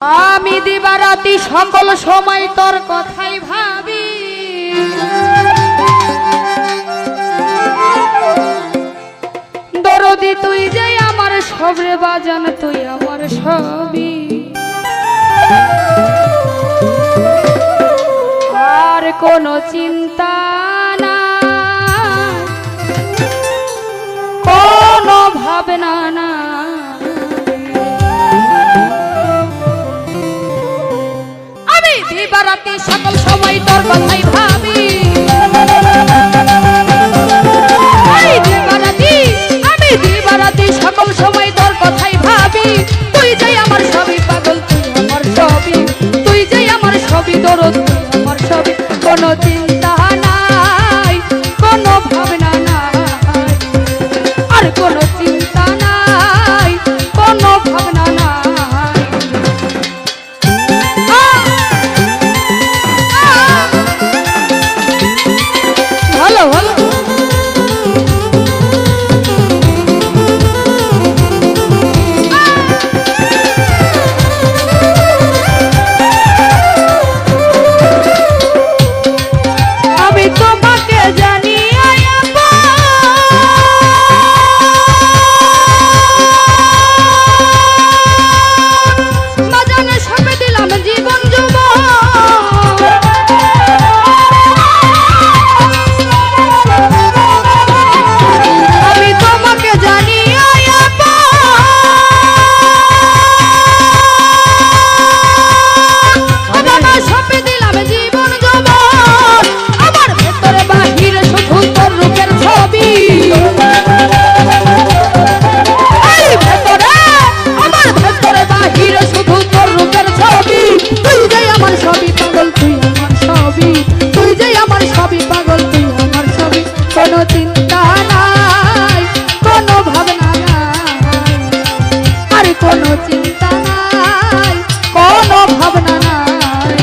আমি দিবারাতি সকল সময় তোর কথাই ভাবি, দরদি তুই যে আমার সবরে বাজান, তুই আমার সবই, আর কোনো চিন্তা না, কোনো ভাবনা না। দিবারাতি সকল সময় তোর কথাই ভাবি, আমি দিবারাতি সকল সময় তোর কথাই ভাবি, তুই যাই আমার সবই পাগল, তুই আমার সবই, তুই যাই আমার সবই দরদ, তুই আমার সবই, কোনো চিন্তা নাই, কোনো ভাবনা নাই, আর কোনো চিন্তা নাই, কোনো ভাবনা নাই। ভালো ভালো আমি তোমাকে জানি বাজানে সবে দিলাম জীবন কোনো চিন্তা নাই, কোনো ভাবনা নাই, আর কোনো চিন্তা নাই, কোনো ভাবনা নাই।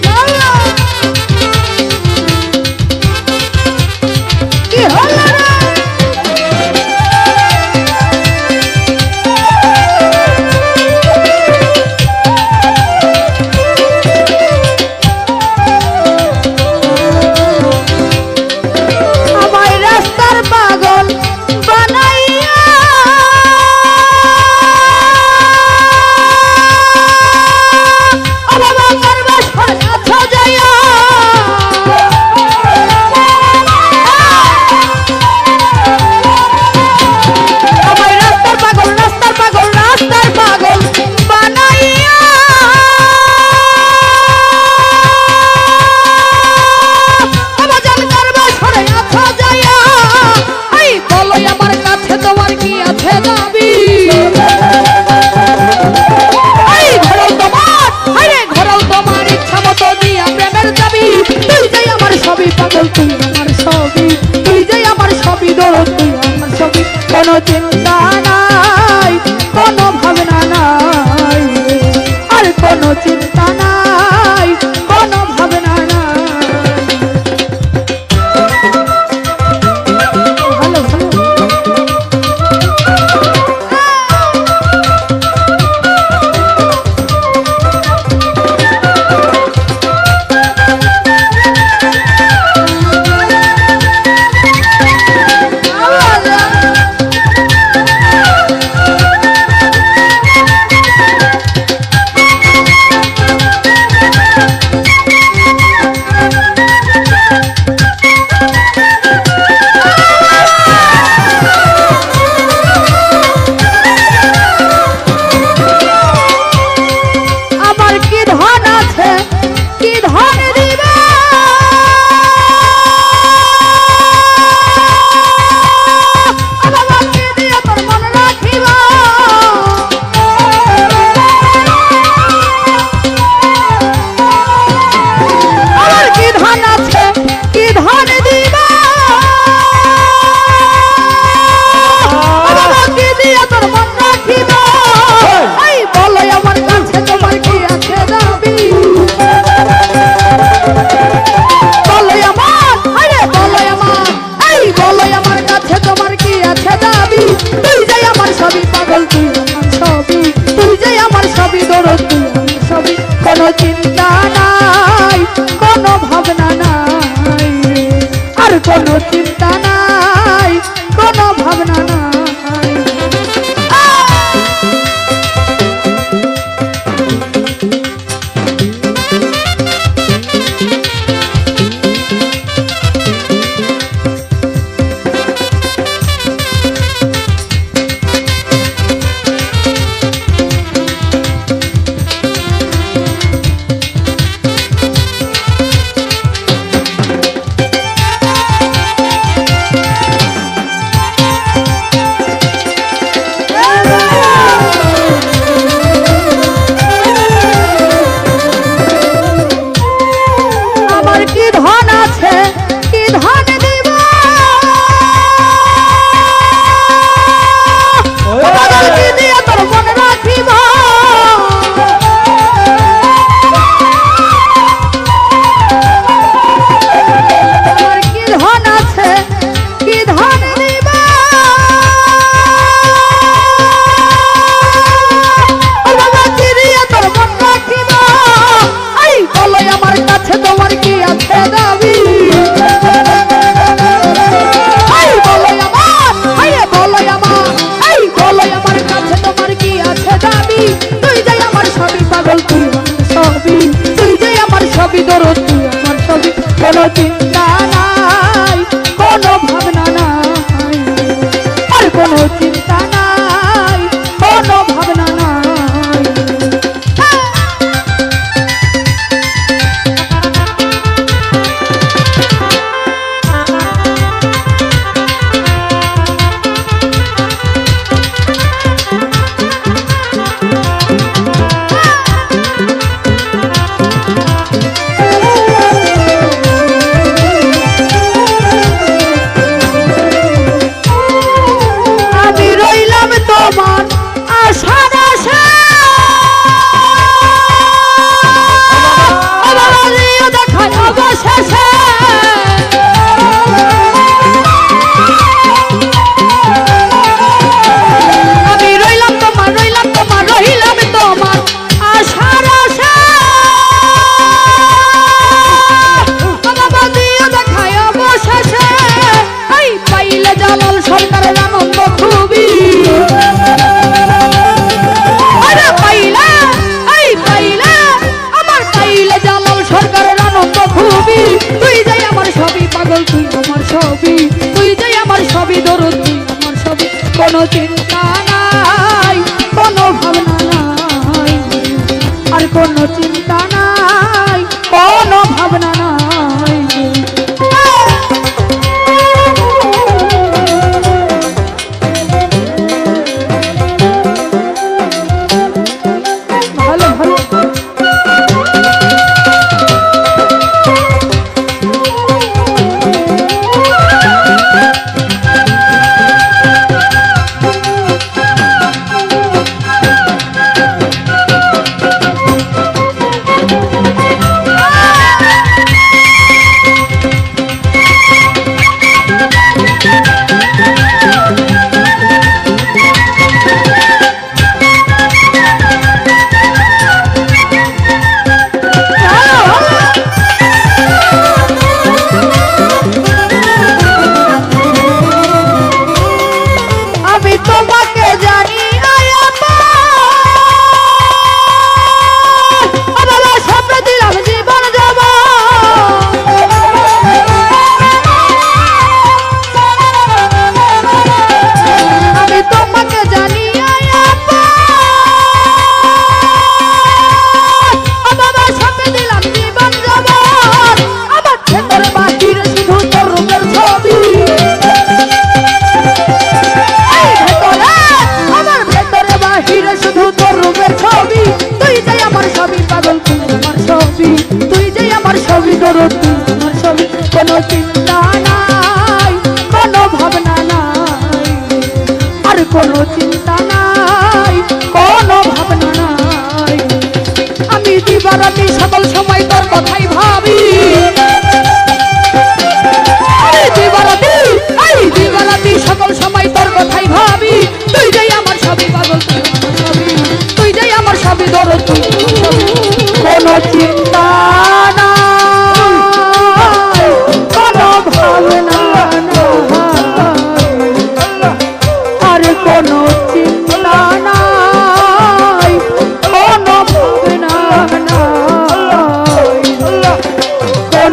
ভালো ভালো সবই দরদ তুই আমার সবই, কোনো চিন্তা নাই কোনো ভাবনা নাই, আর কোনো চিন্তা নাই কোনো ভাবনা নাই। কোনো চিন্তা নাই কোনো ভাবনা নাই, আর কোনো চিন্তা নাই কোনো ভাবনা নাই।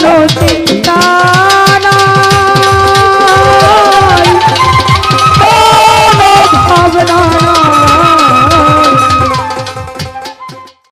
কোনো চিন্তা